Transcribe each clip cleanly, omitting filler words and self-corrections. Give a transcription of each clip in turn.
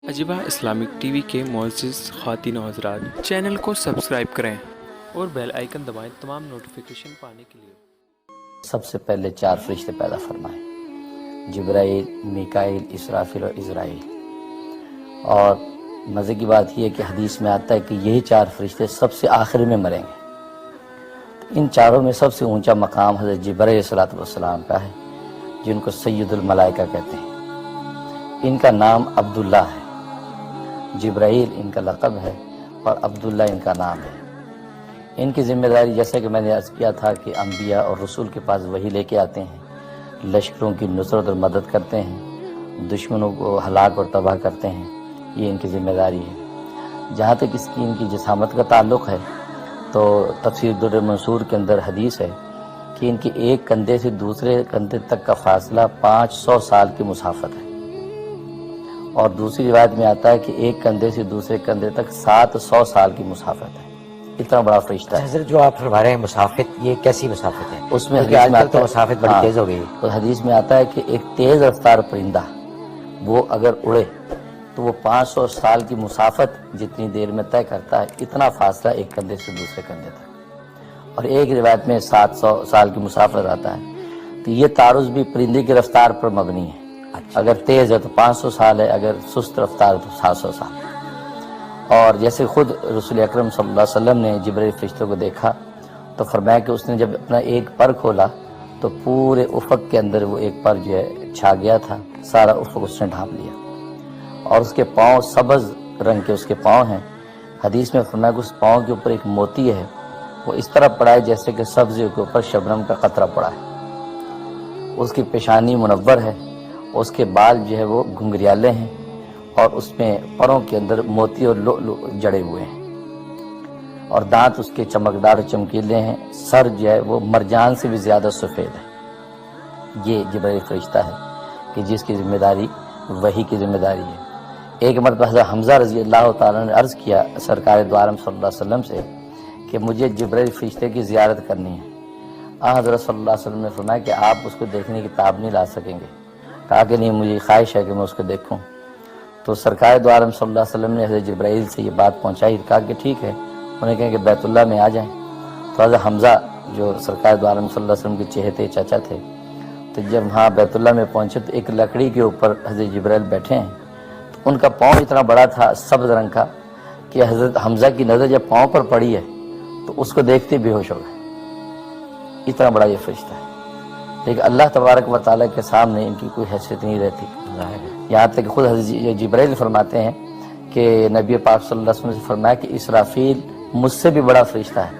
Ajiba Islamic TV के मुअज़्ज़िज़ ख़वातीन और हज़रात, चैनल को सब्सक्राइब करें और बेल आइकन दबाएं तमाम नोटिफिकेशन पाने के लिए। सबसे पहले 4 फरिश्ते पैदा फरमाए, जिब्राइल, मीकाईल, इसराफिल और इज़राइल। और मज़े की बात यह है कि हदीस में आता है कि यही 4 फरिश्ते सबसे आखिर में मरेंगे। इन चारों में सबसे ऊंचा मकाम हज़रत जिब्राइल अलैहिस्सलाम का है, जिनको सैयदुल मलाइका कहते हैं। इनका नाम अब्दुल्ला है। जिब्राइल इनका लक़ब है और अब्दुल्ला इनका नाम है। इनकी ज़िम्मेदारी, जैसे कि मैंने अर्ज़ किया था, कि अंबिया और रसूल के पास वही लेके आते हैं, लश्करों की नुसरत और मदद करते हैं, दुश्मनों को हलाक और तबाह करते हैं। ये इनकी ज़िम्मेदारी है। जहाँ तक इनकी जसामत का ताल्लुक़ है, तो तफ़सीर दुर्र मंसूर के अंदर हदीस है कि इनके एक कंधे से दूसरे कंधे तक का फासला 500 साल की मुसाफत है। और दूसरी रिवायत में आता है कि एक कंधे से दूसरे कंधे तक 700 साल की मुसाफत है। इतना बड़ा फरिश्ता है। हज़रत, जो आप फरमा रहे हैं मुसाफित, ये कैसी मुसाफित है? उसमें हदीस में आता है, मुसाफित बड़ी तेज हो गई है। तो हदीस में आता है कि एक तेज रफ्तार परिंदा वो अगर उड़े तो वो 500 साल की मुसाफत जितनी देर में तय करता है, इतना फासला एक कंधे से दूसरे कंधे तक। और एक रिवायत में 700 साल की मुसाफत आता है। तो ये तारुज़ भी परिंदे की रफ्तार पर मबनी है। अगर तेज है तो 500 साल है, अगर सुस्त रफ्तार है तो 700 साल। और जैसे खुद रसूल अकरम सल्लल्लाहु अलैहि वसल्लम ने जिब्राइल फरिश्ते को देखा तो फरमाया कि उसने जब अपना एक पर खोला तो पूरे उफ़क़ के अंदर वो एक पर जो है छा गया था, सारा उफ़क़ उसने ढांप लिया। और उसके पाँव सब्ज़ रंग के उसके पाँव हैं। हदीस में फरमाया कि उस पाँव के ऊपर एक मोती है, वो इस तरह पड़ा है जैसे कि सब्ज़ी के ऊपर शबनम का कतरा पड़ा है। उसकी पेशानी मुनव्वर है, उसके बाल जो है वो घुंघरियाले हैं और उसमें परों के अंदर मोती और लो जड़े हुए हैं। और दांत उसके चमकदार चमकीले हैं। सर जो है वो मरजान से भी ज़्यादा सफ़ेद है। ये जिब्राइल फरिश्ता है कि जिसकी ज़िम्मेदारी वही की ज़िम्मेदारी है। एक मरतबा हज़रत हमज़ा रज़ी अल्लाह ताला ने अर्ज़ किया सरकार दो आलम सल्लल्लाहु अलैहि वसल्लम से कि मुझे जिब्राइल फरिश्ते की ज़ियारत करनी है। हज़रत सल्लल्लाहु अलैहि वसल्लम ने फरमाया कि आप उसको देखने की ताब नहीं ला सकेंगे। कहा कि नहीं, मुझे ख्वाहिश है कि मैं उसको देखूं। तो सरकार दो आलम सल्लल्लाहु अलैहि वसल्लम ने हज़रत जिब्राइल से ये बात पहुंचाई। कहा कि ठीक है, उन्हें कहें कि बैतुल्लाह में आ जाएं। तो हज़रत हमज़ा जो सरकार दो आलम सल्लल्लाहु अलैहि वसल्लम के चहेते चाचा थे, तो जब वहाँ बैतुल्लाह में पहुँचे तो एक लकड़ी के ऊपर हज़रत जिब्राइल बैठे हैं। तो उनका पाँव इतना बड़ा था, सब्ज़ रंग का, कि हज़रत हमज़ा की नज़र जब पाँव पर पड़ी है तो उसको देखते बेहोश हो गए। इतना बड़ा ये फरिश्ता है। लेकिन अल्लाह तबारक व तआला के सामने इनकी कोई हैसियत नहीं रहती। यहाँ तक खुद हज़रत जिब्राइल फरमाते हैं कि नबी पाक सल्लल्लाहु अलैहि वसल्लम से फरमाया कि इसराफील मुझसे भी बड़ा फरिश्ता है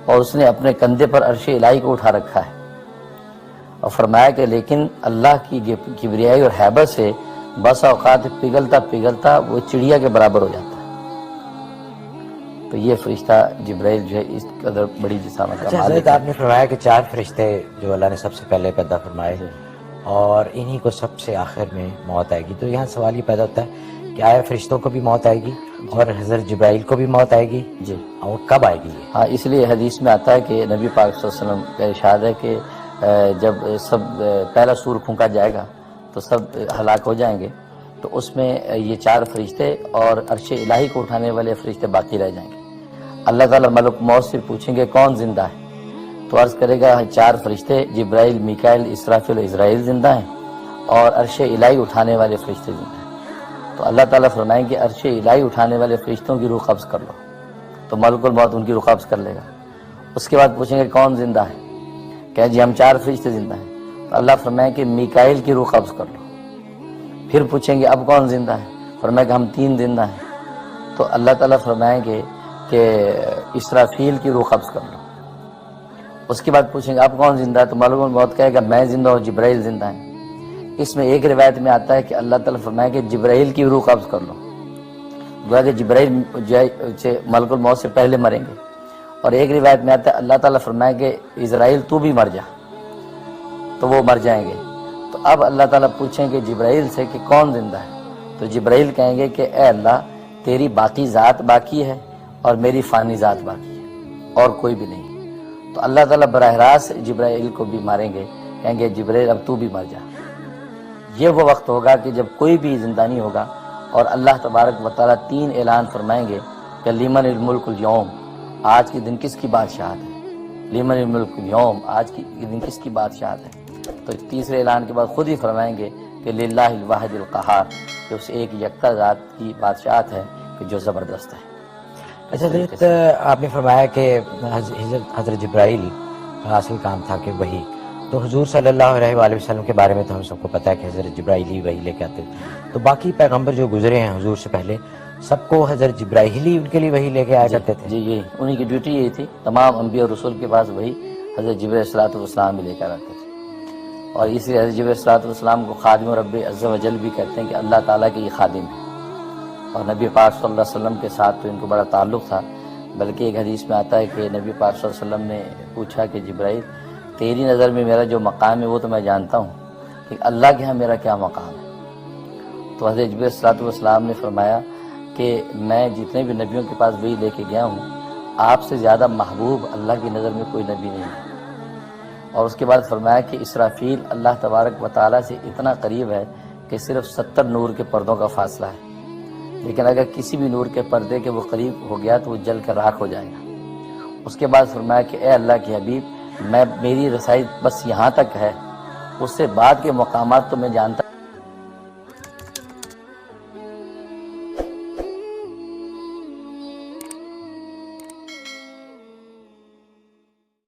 और उसने अपने कंधे पर अर्श इलाही को उठा रखा है। और फरमाया कि लेकिन अल्लाह की किबरियाई और हैबत से बस औकात पिघलता पिघलता वो चिड़िया के बराबर हो जाता है। तो ये फरिश्ता जिब्राइल जो है इस कदर बड़ी जिसामत का मालिक है। आपने फरमाया कि 4 फरिश्ते जो अल्लाह ने सबसे पहले पैदा फरमाए और इन्हीं को सबसे आखिर में मौत आएगी। तो यहाँ सवाल ये पैदा होता है कि आया फरिश्तों को भी मौत आएगी और हज़रत जिब्राइल को भी मौत आएगी जी, और कब आएगी ये? हाँ, इसलिए हदीस में आता है कि नबी पाक सल्लल्लाहु अलैहि वसल्लम का इरशाद है कि जब सब पहला सूर फूंका जाएगा तो सब हलाक हो जाएंगे। तो उसमें ये 4 फरिश्ते और अर्श इलाही को उठाने वाले फरिश्ते बाकी रह जाएंगे। अल्लाह ताला मलक मौत से पूछेंगे कौन जिंदा है, तो अर्ज़ करेगा 4 फरिश्ते जिब्राइल, मीकाईल, इसराफिल और इज़राइल जिंदा हैं और अर्श इलाही उठाने वाले फरिश्ते जिंदा हैं। तो अल्लाह ताला फरमाएंगे अर्श इलाही उठाने वाले फरिश्तों की रूह कब्ज़ कर लो, तो मलकुल मौत उनकी रूह कब्ज़ कर लेगा। उसके बाद पूछेंगे कौन जिंदा है, कहें जी हम 4 फरिश्ते जिंदा हैं। तो अल्लाह फरमाएंगे कि मीकाईल की रूह कब्ज़ कर लो। फिर पूछेंगे अब कौन जिंदा है, फरमाएंगे हम 3 जिंदा हैं। तो अल्लाह ताला फरमाएंगे कि इसराफील की रूह कब्ज़ कर लो। उसके बाद पूछेंगे अब कौन जिंदा है, तो मालूम मौत कहेगा मैं जिंदा हूँ, जिब्राइल जिंदा है। इसमें एक रिवायत में आता है कि अल्लाह ताला फरमाए कि जिब्राइल की रूह कब्ज़ कर लो। गोया कि जिब्राइल जो मलकुल मौत से पहले मरेंगे। और एक रिवायत में आता है अल्लाह ताला फरमाए कि इज़राइल तू भी मर जा, तो वो मर जाएंगे। तो अब अल्लाह ताला पूछेंगे जिब्राइल से कि कौन जिंदा है, तो जिब्राइल कहेंगे कि ए अल्लाह तेरी बाकी ज़ात बाकी है और मेरी फ़ानी ज़ात बाकी है और कोई भी नहीं। तो अल्लाह ताला बराह रास्त जिब्राइल को भी मारेंगे, कहेंगे जिब्राइल अब तू भी मर जा। ये वो वक्त होगा कि जब कोई भी जिंदा नहीं होगा اور اللہ تبارک و تعالیٰ 3 اعلان فرمائیں گے کہ لیمن الملک اليوم، آج کے دن کس کی بادشاہت ہے، لیمن الملک اليوم، آج کے دن کس کی بادشاہت ہے۔ تو تیسرے اعلان کے بعد خود ہی فرمائیں گے کہ للہ الواحد القہار، کہ اس ایک یکتا ذات کی بادشاہت ہے کہ جو زبردست ہے۔ اچھا حضرت، آپ نے فرمایا کہ حضرت جبرائیل کا اصل کام تھا کہ وہی، تو حضور صلی اللہ علیہ وآلہ وسلم کے بارے میں تو ہم سب کو پتہ ہے کہ حضرت جبرائیل ہی وہی لے کے آتے، تو باقی پیغمبر جو گزرے ہیں حضور سے پہلے سب کو حضرت جبرائیل ہی ان کے لیے وہی لے کے آیا کرتے تھے؟ جی یہی انہی کی ڈیوٹی یہی تھی، تمام انبیاء اور رسول کے پاس وہی حضرت جبرائیل صلاۃ والسلام بھی لے کر آتے تھے، اور اس لیے حضرت جبرائیل صلاۃ والسلام کو خادم رب عز و جل بھی کہتے ہیں کہ اللہ تعالیٰ کے یہ خادم ہیں، اور نبی پاک صلی اللہ علیہ وسلم کے ساتھ تو ان کو بڑا تعلق تھا، بلکہ ایک حدیث میں آتا ہے کہ نبی پاک صلی اللہ علیہ وسلم نے پوچھا کہ جبرائیل تیری نظر میں میرا جو مقام ہے وہ تو میں جانتا ہوں، کہ اللہ کے ہاں میرا کیا مقام ہے؟ تو حضرت جبرائیل صلاۃ والسلام نے فرمایا کہ میں جتنے بھی نبیوں کے پاس وہی لے کے گیا ہوں، آپ سے زیادہ محبوب اللہ کی نظر میں کوئی نبی نہیں ہے۔ اور اس کے بعد فرمایا کہ اسرافیل اللہ تبارک و تعالیٰ سے اتنا قریب ہے کہ صرف 70 نور کے پردوں کا فاصلہ ہے، لیکن اگر کسی بھی نور کے پردے کے وہ قریب ہو گیا تو وہ جل کر راکھ ہو جائے گا۔ اس کے بعد فرمایا کہ اے اللہ کے حبیب، میری رسائی بس یہاں تک ہے، اس سے بعد کے مقامات تو میں جانتا